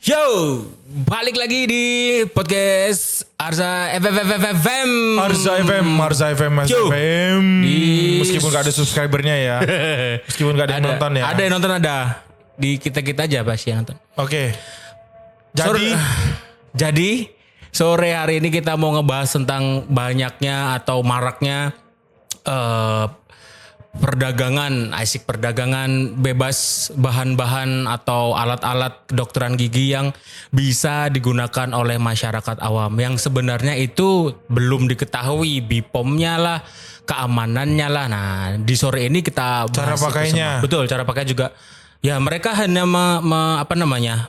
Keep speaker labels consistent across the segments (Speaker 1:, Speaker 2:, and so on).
Speaker 1: Yo, balik lagi di podcast Arza FM.
Speaker 2: Arza FM. Meskipun gak ada subscribernya ya. Meskipun gak ada yang nonton ya.
Speaker 1: Ada yang nonton ada. Di kita aja pasti yang nonton.
Speaker 2: Oke.
Speaker 1: Jadi sore hari ini kita mau ngebahas tentang banyaknya atau maraknya perdagangan bebas bahan-bahan atau alat-alat kedokteran gigi yang bisa digunakan oleh masyarakat awam yang sebenarnya itu belum diketahui BPOM-nya lah, keamanannya lah. Nah, di sore ini kita bahas
Speaker 2: Cara pakainya.
Speaker 1: Betul, cara pakai juga. Ya, mereka hanya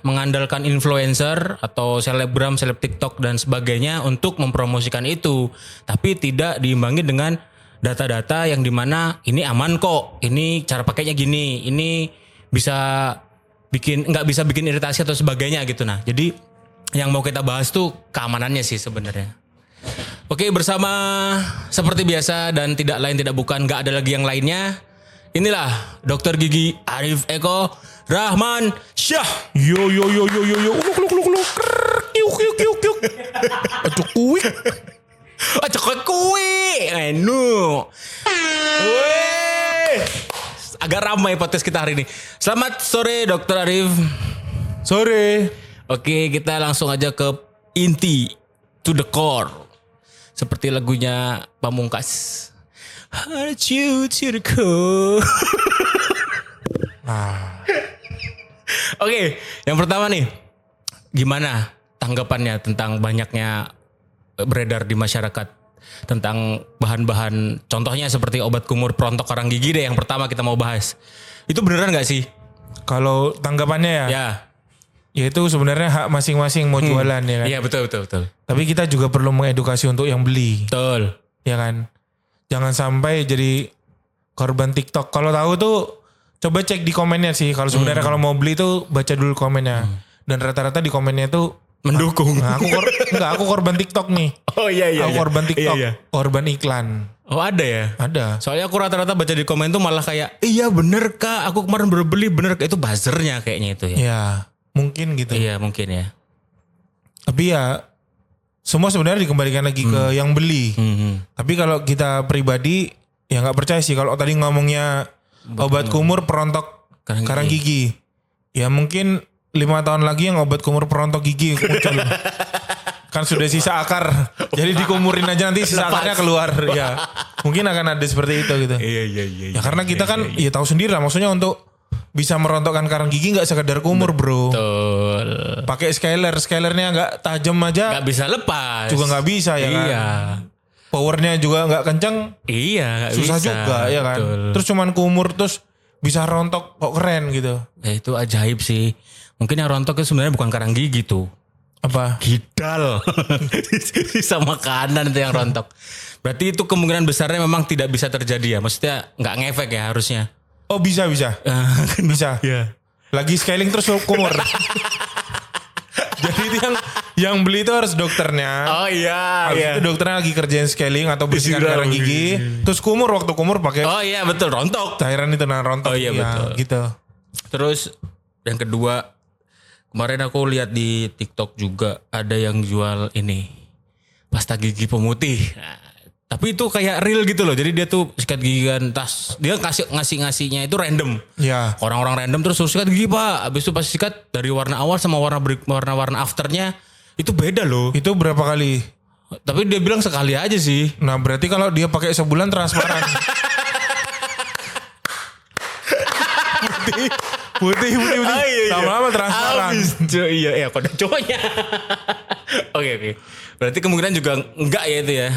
Speaker 1: mengandalkan influencer atau seleb TikTok dan sebagainya untuk mempromosikan itu, tapi tidak diimbangi dengan data-data yang dimana ini aman kok, ini cara pakainya gini, ini nggak bisa bikin iritasi atau sebagainya gitu. Nah, jadi yang mau kita bahas tuh keamanannya sih sebenarnya. Oke, bersama seperti biasa dan tidak lain tidak bukan, nggak ada lagi yang lainnya. Inilah Dokter Gigi Arif Eko Rahman Syah.
Speaker 2: Yo. Uluk. Kiuk. Aduh kuik.
Speaker 1: Coklat kue. Agak ramai podcast kita hari ini. Selamat sore Dokter Arif.
Speaker 2: Sore.
Speaker 1: Oke, kita langsung aja ke inti, to the core. Seperti lagunya Pamungkas. Heart you to the core. Oke, yang pertama nih, gimana tanggapannya tentang banyaknya beredar di masyarakat tentang bahan-bahan, contohnya seperti obat kumur perontok karang gigi deh yang pertama kita mau bahas. Itu beneran gak sih?
Speaker 2: Kalau tanggapannya ya itu sebenarnya hak masing-masing mau jualan ya kan.
Speaker 1: Iya betul.
Speaker 2: Tapi kita juga perlu mengedukasi untuk yang beli.
Speaker 1: Betul.
Speaker 2: Ya kan. Jangan sampai jadi korban TikTok. Kalau tahu tuh coba cek di komennya sih. Kalau sebenarnya kalau mau beli tuh baca dulu komennya. Dan rata-rata di komennya tuh
Speaker 1: mendukung.
Speaker 2: Nah, aku korban TikTok nih.
Speaker 1: Oh iya.
Speaker 2: Aku korban TikTok,
Speaker 1: Iya.
Speaker 2: korban iklan.
Speaker 1: Oh ada ya?
Speaker 2: Ada.
Speaker 1: Soalnya aku rata-rata baca di komen tuh malah kayak, iya bener kak, aku kemarin baru beli, bener kak. Itu buzzernya kayaknya itu ya.
Speaker 2: Ya, mungkin gitu.
Speaker 1: Iya mungkin ya.
Speaker 2: Tapi ya semua sebenarnya dikembalikan lagi ke yang beli. Tapi kalau kita pribadi ya nggak percaya sih kalau tadi ngomongnya obat kumur perontok karang gigi. Ya mungkin 5 tahun lagi yang obat kumur perontok gigi muncul. Kan sudah sisa akar. Jadi dikumurin aja nanti sisa akarnya keluar. Ya mungkin akan ada seperti itu gitu.
Speaker 1: Iya.
Speaker 2: Ya karena kita kan ya tahu sendiri lah. Maksudnya untuk bisa merontokkan karang gigi gak sekedar kumur bro.
Speaker 1: Betul.
Speaker 2: Pakai scalernya gak tajam aja.
Speaker 1: Gak bisa lepas.
Speaker 2: Juga gak bisa ya kan.
Speaker 1: Iya.
Speaker 2: Powernya juga gak kenceng.
Speaker 1: Iya gak
Speaker 2: susah
Speaker 1: bisa.
Speaker 2: Juga ya kan.
Speaker 1: Betul.
Speaker 2: Terus cuman kumur terus bisa rontok kok keren gitu.
Speaker 1: Ya itu ajaib sih. Mungkin yang rontok itu sebenarnya bukan karang gigi tuh.
Speaker 2: Apa?
Speaker 1: Gidal. Sisa makanan itu yang rontok. Berarti itu kemungkinan besarnya memang tidak bisa terjadi ya. Maksudnya gak ngefek ya harusnya.
Speaker 2: Oh bisa. Bisa.
Speaker 1: Iya.
Speaker 2: Lagi scaling terus kumur. Jadi itu yang beli itu harus dokternya.
Speaker 1: Oh iya.
Speaker 2: Habis itu dokternya lagi kerjain scaling atau bersihkan karang gigi. Terus kumur, waktu kumur pakai
Speaker 1: Oh iya betul, rontok.
Speaker 2: cairan itu rontok.
Speaker 1: Oh iya betul.
Speaker 2: Gitu.
Speaker 1: Terus yang kedua, kemarin aku lihat di TikTok juga ada yang jual ini pasta gigi pemutih. Nah, tapi itu kayak real gitu loh. Jadi dia tuh sikat gigi kan, dia ngasihnya itu random.
Speaker 2: Ya.
Speaker 1: Orang-orang random terus suruh sikat gigi pak. Habis itu pas sikat dari warna awal sama warna afternya itu beda loh.
Speaker 2: Itu berapa kali?
Speaker 1: Tapi dia bilang sekali aja sih.
Speaker 2: Nah berarti kalau dia pakai sebulan transparan. putih. Lama-lama transparan.
Speaker 1: Iya kode cowoknya. Oke. Berarti kemungkinan juga enggak ya itu ya.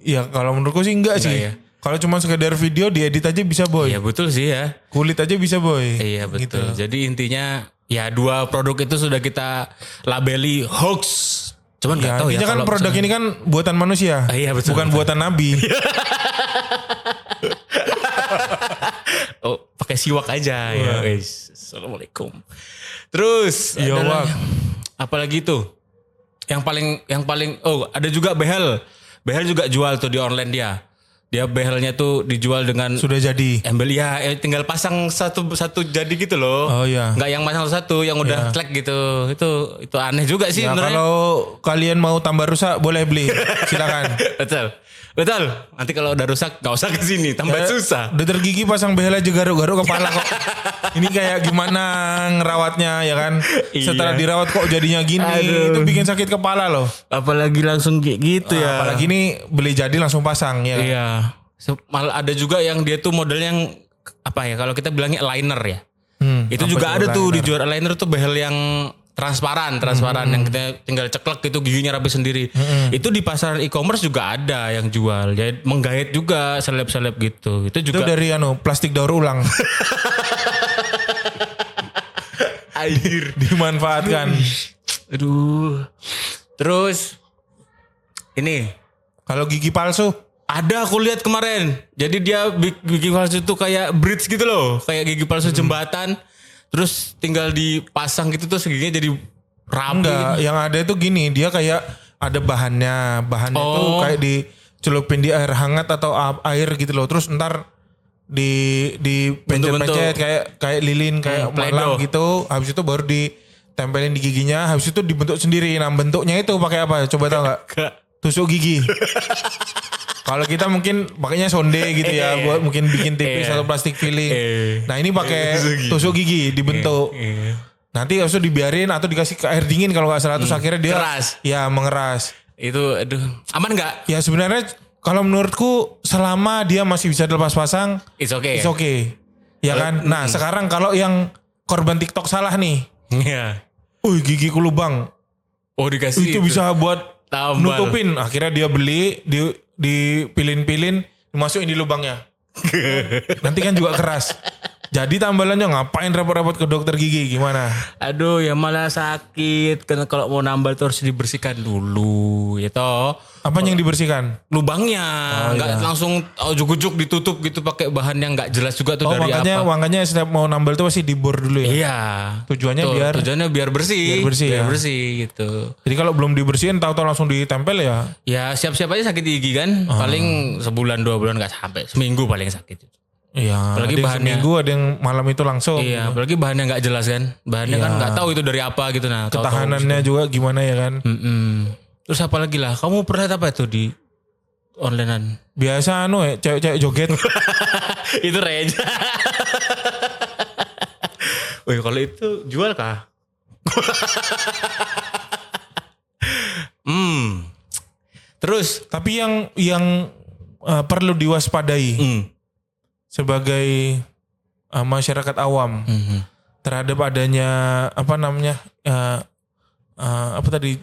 Speaker 2: Ya kalau menurutku sih enggak sih.
Speaker 1: Ya.
Speaker 2: Kalau cuma sekedar video diedit aja bisa boy.
Speaker 1: Iya betul sih ya.
Speaker 2: Kulit aja bisa boy.
Speaker 1: Iya betul.
Speaker 2: Gitu.
Speaker 1: Jadi intinya ya dua produk itu sudah kita labeli hoax. Cuman nggak tahu ya.
Speaker 2: Intinya kan produk ini kan buatan manusia.
Speaker 1: Iya betul.
Speaker 2: Bukan buatan nabi.
Speaker 1: Oh pakai siwak aja ya guys. Assalamualaikum. Terus apalagi tuh? Yang paling ada juga behel. Behel juga jual tuh di online dia. Dia behelnya tuh dijual dengan
Speaker 2: Sudah jadi.
Speaker 1: embel ya, tinggal pasang satu jadi gitu loh.
Speaker 2: Oh iya.
Speaker 1: Nggak yang pasang satu yang udah klek gitu. Itu aneh juga sih
Speaker 2: Ya,
Speaker 1: sebenarnya.
Speaker 2: kalau kalian mau tambah rusak boleh beli. Silakan.
Speaker 1: Betul. Nanti kalau udah rusak nggak usah ke sini, tambah susah.
Speaker 2: Dokter gigi pasang behel aja garuk-garuk kepala kok. Ini kayak gimana ngerawatnya ya kan? Setelah dirawat kok jadinya gini.
Speaker 1: Aduh.
Speaker 2: Itu bikin sakit kepala loh.
Speaker 1: Apalagi langsung kayak gitu ya.
Speaker 2: Apalagi ini beli jadi langsung pasang ya. Kan?
Speaker 1: Iya. Malah ada juga yang dia tuh model yang apa ya? Kalau kita bilangnya liner ya. Itu
Speaker 2: apa
Speaker 1: juga
Speaker 2: itu
Speaker 1: ada tuh
Speaker 2: liner?
Speaker 1: dijual liner tuh behel yang transparan yang kita tinggal ceklek gitu giginya rapi sendiri. Itu di pasaran e-commerce juga ada yang jual. Jadi menggait juga seleb-seleb gitu. Itu
Speaker 2: Itu
Speaker 1: juga
Speaker 2: dari plastik daur ulang.
Speaker 1: air.
Speaker 2: Dimanfaatkan.
Speaker 1: Aduh. Terus ini
Speaker 2: Kalau gigi palsu,
Speaker 1: ada aku lihat kemarin. Jadi dia gigi palsu itu kayak bridge gitu loh. Kayak gigi palsu jembatan. Terus tinggal dipasang gitu tuh giginya jadi rapi.
Speaker 2: enggak. Yang ada itu gini, dia kayak ada bahannya. Bahannya itu kayak dicelupin di air hangat atau air gitu loh. Terus ntar di pencet-pencet kayak lilin, kayak malam gitu. Habis itu baru ditempelin di giginya. Habis itu dibentuk sendiri. Nah bentuknya itu pakai apa? Coba tahu nggak? Tusuk gigi. Kalau kita mungkin pakainya sonde gitu ya, buat mungkin bikin tipis atau plastik filling. Nah ini pakai tusuk gigi dibentuk. Nanti harus dibiarin atau dikasih ke air dingin kalau nggak salah. Terus akhirnya dia
Speaker 1: Keras.
Speaker 2: ya mengeras.
Speaker 1: Itu aduh, aman nggak?
Speaker 2: Ya sebenarnya kalau menurutku selama dia masih bisa dilepas pasang,
Speaker 1: It's okay.
Speaker 2: it's okay. Ya kan? Nah sekarang kalau yang korban TikTok salah nih.
Speaker 1: Iya.
Speaker 2: Gigiku lubang.
Speaker 1: Oh dikasih
Speaker 2: Itu bisa buat
Speaker 1: tambal.
Speaker 2: nutupin. Akhirnya dia beli, dipilin-pilin, dimasukin di lubangnya. Nanti kan juga keras. Jadi tambalannya ngapain repot-repot ke dokter gigi, gimana?
Speaker 1: Aduh ya malah sakit. Karena kalau mau nambal tuh harus dibersihkan dulu. Ya toh.
Speaker 2: Apanya yang dibersihkan?
Speaker 1: Lubangnya nggak langsung ujuk-ujuk ditutup gitu pakai bahan yang nggak jelas juga tuh dari apa.
Speaker 2: Makanya setiap mau nambal tuh pasti dibor dulu ya?
Speaker 1: Iya.
Speaker 2: Tujuannya
Speaker 1: biar bersih.
Speaker 2: Biar bersih ya.
Speaker 1: Gitu.
Speaker 2: Jadi kalau belum dibersihin tahu-tahu langsung ditempel ya?
Speaker 1: Ya siap-siap aja sakit gigi kan. Paling sebulan 2 bulan nggak sampai. Seminggu paling sakit.
Speaker 2: Iya.
Speaker 1: Apalagi
Speaker 2: Ada yang
Speaker 1: bahannya.
Speaker 2: seminggu, ada yang malam itu langsung.
Speaker 1: Iya. Apalagi bahannya nggak jelas kan. Bahannya kan nggak tahu itu dari apa gitu. Nah. tahu-tahu
Speaker 2: Ketahanannya juga gimana ya kan?
Speaker 1: Terus apa lagi lah? Kamu pernah apa itu di onlinean?
Speaker 2: Biasa cewek-cewek joget.
Speaker 1: Itu reja. Wih kalau itu jual kah? Terus
Speaker 2: Tapi yang perlu diwaspadai sebagai masyarakat awam terhadap adanya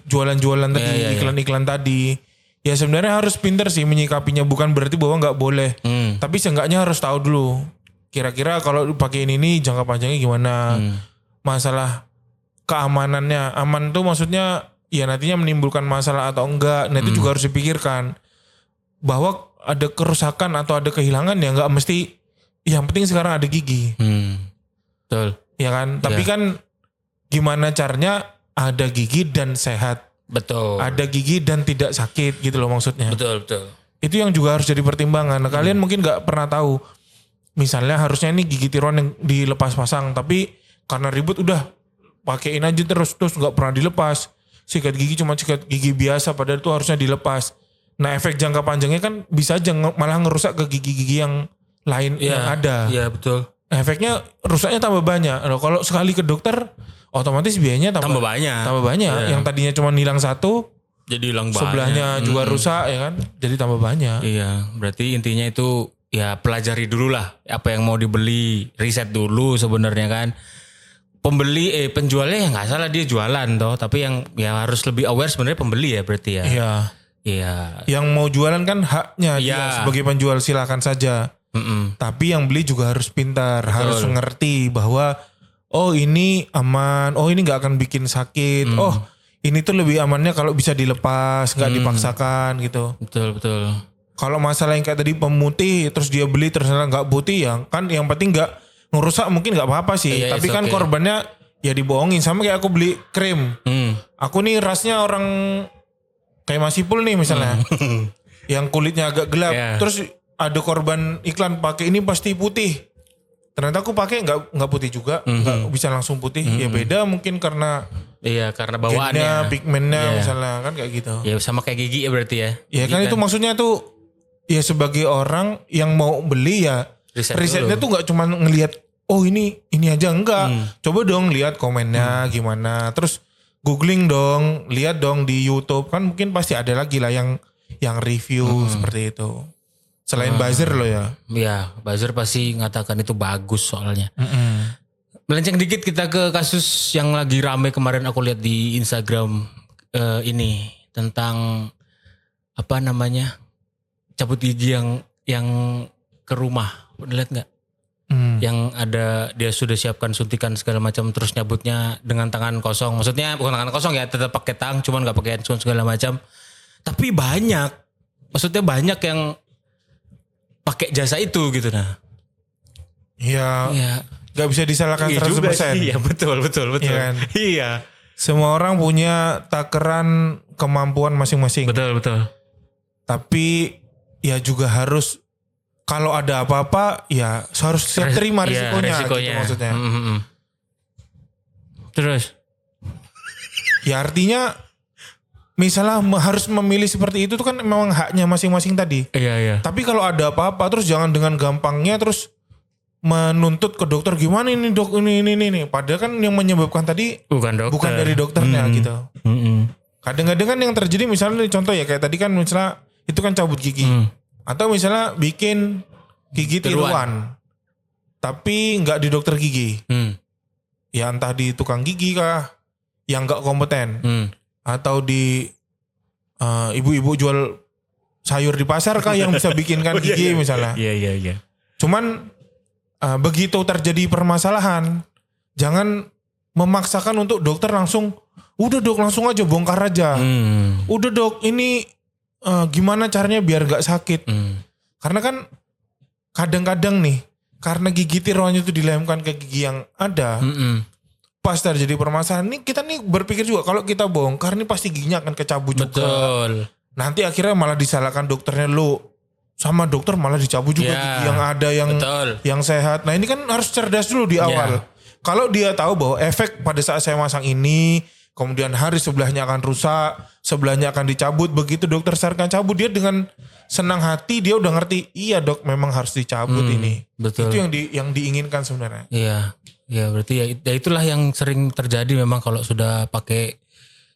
Speaker 2: jualan-jualan tadi, iklan-iklan tadi. Ya sebenarnya harus pinter sih menyikapinya, bukan berarti bahwa nggak boleh. Tapi seenggaknya harus tahu dulu. Kira-kira kalau dipakein ini jangka panjangnya gimana? Masalah keamanannya, aman tuh maksudnya ya nantinya menimbulkan masalah atau enggak. Nah itu juga harus dipikirkan. Bahwa ada kerusakan atau ada kehilangan ya nggak mesti. Yang penting sekarang ada gigi.
Speaker 1: Betul.
Speaker 2: Ya kan? Tapi kan gimana caranya ada gigi dan sehat.
Speaker 1: Betul.
Speaker 2: Ada gigi dan tidak sakit gitu loh maksudnya.
Speaker 1: Betul.
Speaker 2: Itu yang juga harus jadi pertimbangan. Nah, kalian mungkin nggak pernah tahu. Misalnya harusnya ini gigi tiruan yang dilepas pasang, tapi karena ribut udah pakein aja terus nggak pernah dilepas. Sikat gigi cuma sikat gigi biasa, padahal itu harusnya dilepas. Nah efek jangka panjangnya kan bisa aja malah ngerusak ke gigi-gigi yang lain yang ada.
Speaker 1: Iya betul.
Speaker 2: Efeknya rusaknya tambah banyak. Nah, kalau sekali ke dokter, otomatis biayanya tambah
Speaker 1: banyak.
Speaker 2: Tambah banyak.
Speaker 1: Iya.
Speaker 2: Yang tadinya cuma hilang satu,
Speaker 1: Jadi hilang banyak.
Speaker 2: sebelahnya juga rusak ya kan. Jadi tambah banyak.
Speaker 1: Iya, berarti intinya itu ya pelajari dulu lah apa yang mau dibeli, riset dulu sebenarnya kan. Penjualnya ya nggak salah dia jualan toh, tapi yang harus lebih aware sebenarnya pembeli ya berarti ya.
Speaker 2: Iya.
Speaker 1: Iya.
Speaker 2: Yang mau jualan kan haknya dia sebagai penjual silakan saja. Tapi yang beli juga harus pintar, harus ngerti bahwa oh ini aman, oh ini nggak akan bikin sakit, oh ini tuh lebih amannya kalau bisa dilepas, nggak dipaksakan gitu.
Speaker 1: Betul.
Speaker 2: Kalau masalah yang kayak tadi pemutih, terus dia beli ternyata nggak putih ya kan, yang penting nggak ngerusak mungkin nggak apa-apa sih.
Speaker 1: Iya,
Speaker 2: Tapi kan korbannya ya dibohongin, sama kayak aku beli krim. Aku nih rasnya orang kayak Mas Ipul nih misalnya, yang kulitnya agak gelap, terus ada korban iklan pakai ini pasti putih. Ternyata aku pakai nggak putih juga, nggak bisa langsung putih. Ya beda mungkin karena
Speaker 1: Iya, karena
Speaker 2: gennya,
Speaker 1: bawaannya.
Speaker 2: pigmennya
Speaker 1: Iya.
Speaker 2: misalnya kan kayak gitu.
Speaker 1: Ya sama kayak gigi ya berarti ya.
Speaker 2: Ya kan itu maksudnya tuh ya sebagai orang yang mau beli ya risetnya tuh nggak cuma ngelihat oh ini aja enggak. Coba dong lihat komennya gimana. Terus googling dong, lihat dong di YouTube kan mungkin pasti ada lagi lah yang review seperti itu. Selain buzzer loh ya.
Speaker 1: Ya, buzzer pasti ngatakan itu bagus soalnya. Melenceng dikit kita ke kasus yang lagi rame kemarin aku lihat di Instagram ini tentang apa namanya cabut gigi yang ke rumah. Udah lihat nggak? Yang ada dia sudah siapkan suntikan segala macam terus nyabutnya dengan tangan kosong. Maksudnya bukan tangan kosong ya, tetap pakai tang, cuman nggak pakai handphone segala macam. Tapi maksudnya banyak yang pakai jasa itu gitu nah.
Speaker 2: Ya
Speaker 1: Iya.
Speaker 2: gak bisa disalahkan 100%.
Speaker 1: Iya betul.
Speaker 2: Iya kan?
Speaker 1: Iya.
Speaker 2: Semua orang punya takaran kemampuan masing-masing.
Speaker 1: Betul.
Speaker 2: Tapi ya juga harus kalau ada apa-apa ya harus siap terima risikonya. Gitu maksudnya.
Speaker 1: Terus?
Speaker 2: Ya artinya misalnya harus memilih seperti itu tuh kan memang haknya masing-masing tadi.
Speaker 1: Iya.
Speaker 2: Tapi kalau ada apa-apa terus jangan dengan gampangnya terus menuntut ke dokter gimana ini dok ini. Padahal kan yang menyebabkan tadi bukan dari dokternya gitu. Kadang-kadang kan yang terjadi misalnya contoh ya kayak tadi kan misalnya itu kan cabut gigi. Atau misalnya bikin gigi tiruan. Tapi nggak di dokter gigi. Ya entah di tukang gigi kah yang nggak kompeten. Atau di ibu-ibu jual sayur di pasar kah yang bisa bikinkan gigi misalnya.
Speaker 1: Iya.
Speaker 2: Cuman begitu terjadi permasalahan, jangan memaksakan untuk dokter langsung, udah dok langsung aja bongkar aja. Udah dok ini gimana caranya biar gak sakit. Karena kan kadang-kadang nih, karena gigi tiruannya itu dilemkan ke gigi yang ada, pas terjadi permasalahan ini kita nih berpikir juga kalau kita bongkar nih pasti giginya akan kecabut juga.
Speaker 1: Betul.
Speaker 2: Nanti akhirnya malah disalahkan dokternya lu. Sama dokter malah dicabut juga gigi yang ada yang sehat. Nah ini kan harus cerdas dulu di awal. Kalau dia tahu bahwa efek pada saat saya masang ini, kemudian hari sebelahnya akan rusak, sebelahnya akan dicabut. Begitu dokter sarankan cabut, dia dengan senang hati dia udah ngerti. Iya dok, memang harus dicabut ini.
Speaker 1: Betul.
Speaker 2: Itu yang diinginkan sebenarnya.
Speaker 1: Iya berarti ya itulah yang sering terjadi memang kalau sudah pakai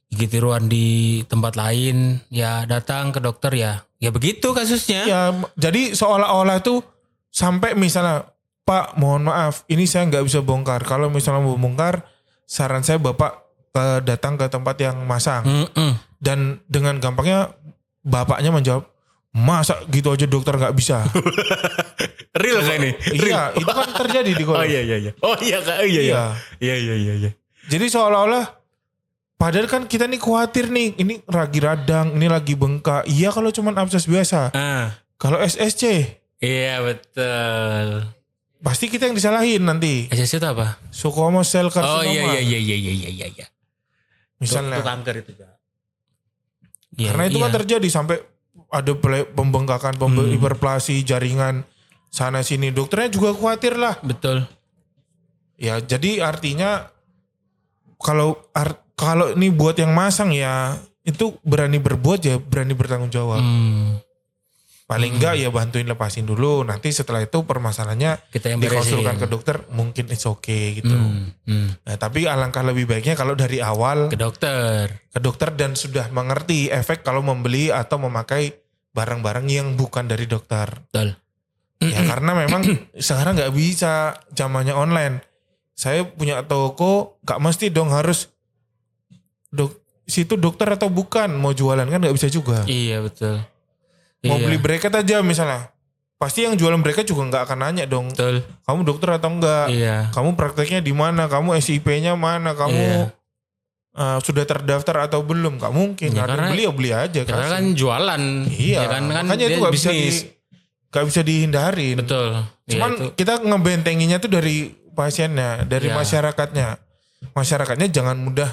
Speaker 1: gigi tiruan di tempat lain, ya datang ke dokter ya begitu kasusnya.
Speaker 2: Ya, jadi seolah-olah tuh sampai misalnya, Pak mohon maaf, ini saya nggak bisa bongkar. Kalau misalnya mau bongkar, saran saya Bapak datang ke tempat yang masang. Dan dengan gampangnya bapaknya menjawab, masa gitu aja dokter nggak bisa.
Speaker 1: Real kan ini?
Speaker 2: Iya, itu kan terjadi di Korea.
Speaker 1: Oh iya Kak, iya.
Speaker 2: Jadi seolah-olah padahal kan kita nih khawatir nih, ini lagi radang, ini lagi bengkak. Iya kalau cuman absces biasa. Kalau SSC.
Speaker 1: Iya betul.
Speaker 2: Pasti kita yang disalahin nanti.
Speaker 1: SSC itu apa?
Speaker 2: Squamous cell carcinoma.
Speaker 1: Oh iya.
Speaker 2: Misalnya.
Speaker 1: Itu kanker itu Kak.
Speaker 2: Karena itu kan terjadi sampai ada pembengkakan, hiperplasi jaringan sana sini. Dokternya juga khawatir lah.
Speaker 1: Betul.
Speaker 2: Ya jadi artinya kalau ini buat yang masang ya itu berani berbuat ya berani bertanggung jawab. Paling enggak ya bantuin lepasin dulu. Nanti setelah itu permasalahannya
Speaker 1: kita yang
Speaker 2: dikonsulkan ke dokter mungkin it's okay gitu. Nah, tapi alangkah lebih baiknya kalau dari awal
Speaker 1: ke dokter
Speaker 2: dan sudah mengerti efek kalau membeli atau memakai barang-barang yang bukan dari dokter.
Speaker 1: Betul.
Speaker 2: Ya karena memang sekarang nggak bisa zamannya online. Saya punya toko, gak mesti dong harus situ dokter atau bukan, mau jualan kan nggak bisa juga.
Speaker 1: Iya betul.
Speaker 2: Mau beli bracket aja misalnya, pasti yang jualan bracket juga nggak akan nanya dong.
Speaker 1: Betul.
Speaker 2: Kamu dokter atau enggak?
Speaker 1: Iya.
Speaker 2: Kamu prakteknya di mana? Kamu SIP-nya mana? Kamu sudah terdaftar atau belum? Gak mungkin.
Speaker 1: Ya,
Speaker 2: karena beli aja.
Speaker 1: Karena kan jualan.
Speaker 2: Iya.
Speaker 1: Ya kan
Speaker 2: makanya itu gak bisa dihindarin.
Speaker 1: Betul.
Speaker 2: Cuman kita ngebentenginya tuh dari pasiennya, dari masyarakatnya. Masyarakatnya jangan mudah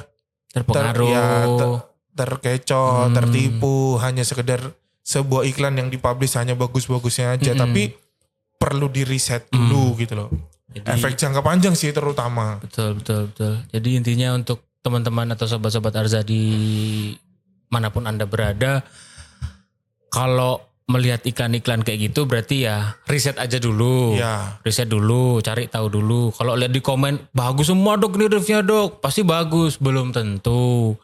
Speaker 1: terpengaruh,
Speaker 2: terkecoh, tertipu, hanya sekedar sebuah iklan yang dipublish hanya bagus-bagusnya aja, tapi perlu di reset dulu gitu loh.
Speaker 1: Jadi,
Speaker 2: efek jangka panjang sih terutama.
Speaker 1: Betul. Jadi intinya untuk teman-teman atau sobat-sobat Arza di manapun Anda berada, kalau melihat iklan-iklan kayak gitu berarti ya riset aja dulu.
Speaker 2: Ya.
Speaker 1: Riset dulu, cari tahu dulu. Kalau lihat di komen bagus semua dok nih reviewnya dok, pasti bagus, belum tentu.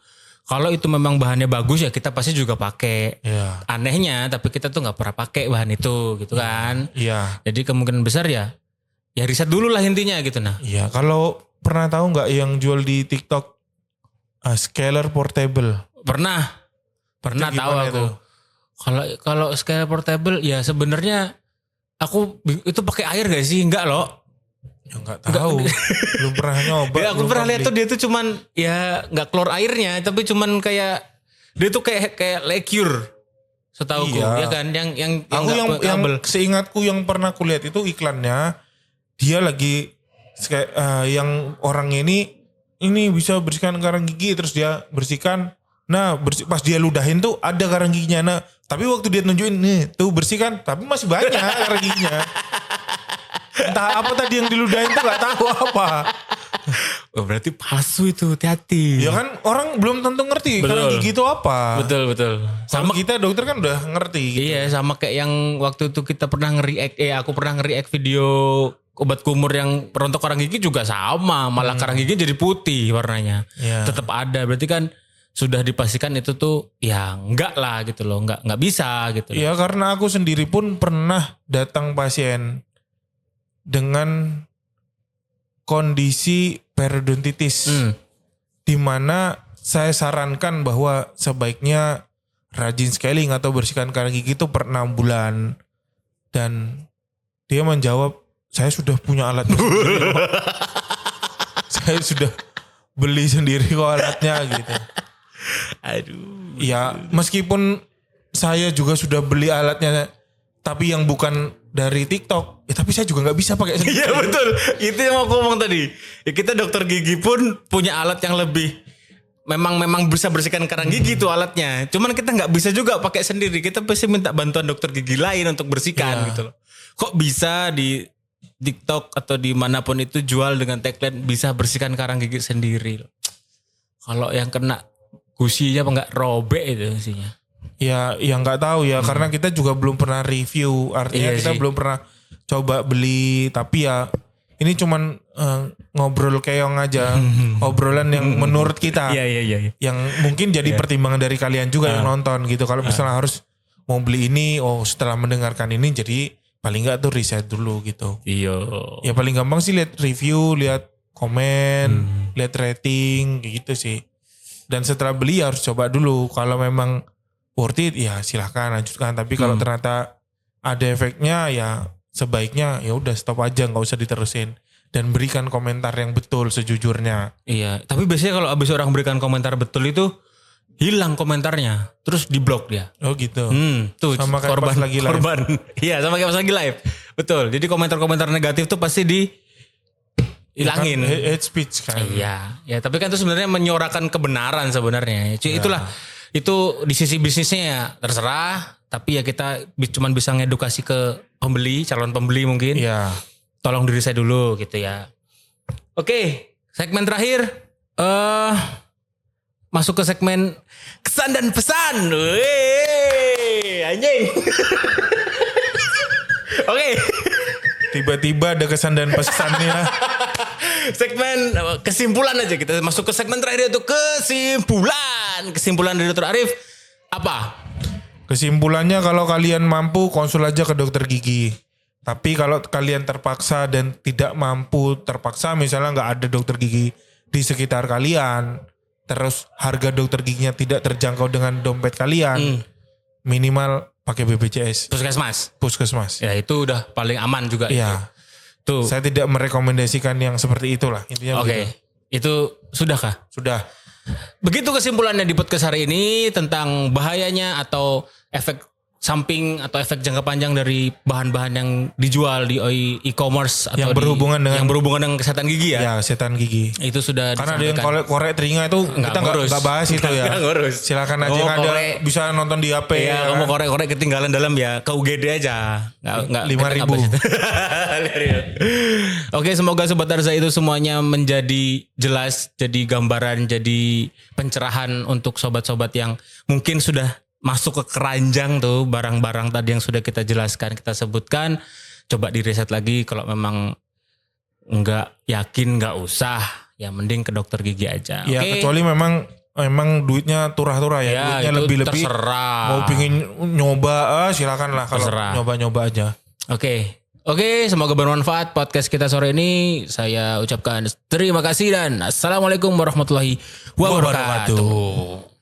Speaker 1: Kalau itu memang bahannya bagus ya kita pasti juga pakai.
Speaker 2: Ya.
Speaker 1: Anehnya tapi kita tuh nggak pernah pakai bahan itu gitu kan.
Speaker 2: Iya.
Speaker 1: Jadi kemungkinan besar ya riset dulu lah intinya gitu nah.
Speaker 2: Iya, kalau pernah tahu nggak yang jual di TikTok scaler portable?
Speaker 1: Pernah
Speaker 2: Itu
Speaker 1: tahu
Speaker 2: gimana
Speaker 1: aku.
Speaker 2: itu?
Speaker 1: Kalau scaler portable ya sebenarnya aku itu pakai air gak sih? Enggak loh.
Speaker 2: Ya nggak tahu. Belum pernah nyoba.
Speaker 1: Ya, aku
Speaker 2: belum
Speaker 1: pernah lihat
Speaker 2: beli.
Speaker 1: tuh dia tuh cuman ya nggak keluar airnya, tapi cuman kayak dia tuh kayak Lecure. Setauku
Speaker 2: Iya.
Speaker 1: ya kan yang
Speaker 2: Aku
Speaker 1: nggak
Speaker 2: yang
Speaker 1: kabel.
Speaker 2: seingatku yang pernah kulihat itu iklannya, dia lagi yang orang ini bisa bersihkan karang gigi, terus dia bersihkan. Nah pas dia ludahin tuh ada karang giginya. Nah tapi waktu dia nunjukin nih tuh bersihkan, tapi masih banyak karang giginya. Entah apa tadi yang diludahin tuh nggak tahu apa.
Speaker 1: Oh, berarti palsu itu, hati-hati.
Speaker 2: Ya kan orang belum tentu ngerti karang gigi itu apa.
Speaker 1: Betul.
Speaker 2: Sama kita dokter kan udah ngerti. Gitu.
Speaker 1: Iya, sama kayak yang waktu itu kita pernah aku pernah nge-react video obat kumur yang rontok karang gigi juga sama, malah karang gigi jadi putih warnanya.
Speaker 2: Iya.
Speaker 1: Tetap ada, berarti kan sudah dipastikan itu tuh ya enggak lah gitu loh, enggak bisa gitu.
Speaker 2: Ya karena aku sendiri pun pernah datang pasien dengan kondisi periodontitis, di mana saya sarankan bahwa sebaiknya rajin scaling atau bersihkan karang gigi itu per 6 bulan, dan dia menjawab saya sudah punya alatnya sendiri. Saya sudah beli sendiri kok alatnya gitu.
Speaker 1: Aduh.
Speaker 2: Ya meskipun saya juga sudah beli alatnya, tapi yang bukan dari TikTok, ya tapi saya juga nggak bisa pakai sendiri.
Speaker 1: Iya betul, itu yang mau aku ngomong tadi. Ya, kita dokter gigi pun punya alat yang lebih, memang bisa bersihkan karang gigi tuh alatnya. Cuman kita nggak bisa juga pakai sendiri. Kita pasti minta bantuan dokter gigi lain untuk bersihkan gitu loh. Kok bisa di TikTok atau dimanapun itu jual dengan tagline bisa bersihkan karang gigi sendiri. Kalau yang kena gusinya apa nggak robek itu isinya.
Speaker 2: Ya nggak tahu ya, karena kita juga belum pernah review, artinya
Speaker 1: Iya
Speaker 2: kita
Speaker 1: sih.
Speaker 2: belum pernah coba beli, tapi ya ini cuman ngobrol keong aja, obrolan yang menurut kita,
Speaker 1: Iya.
Speaker 2: yang mungkin jadi pertimbangan dari kalian juga yang nonton gitu. Kalau misalnya harus mau beli ini, setelah mendengarkan ini jadi paling nggak tuh riset dulu gitu.
Speaker 1: Iya.
Speaker 2: Ya paling gampang sih lihat review, lihat komen, lihat rating kayak gitu sih. Dan setelah beli ya harus coba dulu. Kalau memang worth it ya silahkan lanjutkan. Tapi kalau ternyata ada efeknya ya sebaiknya ya udah stop aja, nggak usah diterusin. Dan berikan komentar yang betul sejujurnya.
Speaker 1: Iya. Tapi biasanya kalau abis orang berikan komentar betul itu hilang komentarnya, terus diblok dia.
Speaker 2: Oh gitu.
Speaker 1: Tuh
Speaker 2: Sama kayak
Speaker 1: korban
Speaker 2: pas lagi live.
Speaker 1: korban. Iya, sama kayak pas lagi live. Betul. Jadi komentar-komentar negatif tuh pasti hilangin.
Speaker 2: Kan hate speech kan.
Speaker 1: Iya, ya tapi kan itu sebenarnya menyorakan kebenaran sebenarnya. Itulah itu di sisi bisnisnya ya terserah, tapi ya kita cuman bisa ngedukasi ke pembeli, calon pembeli mungkin.
Speaker 2: Iya.
Speaker 1: Tolong diri saya dulu gitu ya. Oke, segmen terakhir masuk ke segmen kesan dan pesan. Wih, anjing. Oke.
Speaker 2: Tiba-tiba ada kesan dan pesannya.
Speaker 1: Segmen kesimpulan aja, kita masuk ke segmen terakhir yaitu kesimpulan dari Dr. Arif apa?
Speaker 2: Kesimpulannya kalau kalian mampu konsul aja ke dokter gigi. Tapi kalau kalian terpaksa dan tidak mampu, terpaksa misalnya nggak ada dokter gigi di sekitar kalian, terus harga dokter giginya tidak terjangkau dengan dompet kalian, minimal pakai BPJS, puskesmas.
Speaker 1: Ya itu udah paling aman juga.
Speaker 2: Iya.
Speaker 1: Tuh.
Speaker 2: Saya tidak merekomendasikan yang seperti itulah intinya.
Speaker 1: Oke. Itu sudahkah?
Speaker 2: Sudah.
Speaker 1: Begitu kesimpulannya di podcast hari ini tentang bahayanya atau efek samping atau efek jangka panjang dari bahan-bahan yang dijual di e-commerce atau
Speaker 2: Yang berhubungan dengan
Speaker 1: kesehatan gigi ya.
Speaker 2: Ya, kesehatan gigi.
Speaker 1: Itu sudah
Speaker 2: Karena ada yang
Speaker 1: disampaikan.
Speaker 2: korek telinga itu kita nggak bahas itu ya.
Speaker 1: Nggak ngurus.
Speaker 2: Silakan aja yang ada bisa nonton di HP.
Speaker 1: Iya, kamu korek-korek ketinggalan dalam ya ke UGD aja. Nggak
Speaker 2: 5.000.
Speaker 1: Oke, semoga Sobat Arza itu semuanya menjadi jelas, jadi gambaran, jadi pencerahan untuk sobat-sobat yang mungkin sudah masuk ke keranjang tuh barang-barang tadi yang sudah kita jelaskan, kita sebutkan. Coba diriset lagi, kalau memang nggak yakin nggak usah, ya mending ke dokter gigi aja.
Speaker 2: Ya
Speaker 1: Oke?
Speaker 2: kecuali memang duitnya turah-turah ya, duitnya
Speaker 1: itu
Speaker 2: lebih-lebih.
Speaker 1: terserah.
Speaker 2: Mau pingin nyoba, silakan lah kalau
Speaker 1: Terserah.
Speaker 2: nyoba-nyoba aja.
Speaker 1: Oke, semoga bermanfaat podcast kita sore ini. Saya ucapkan terima kasih dan assalamualaikum warahmatullahi wabarakatuh.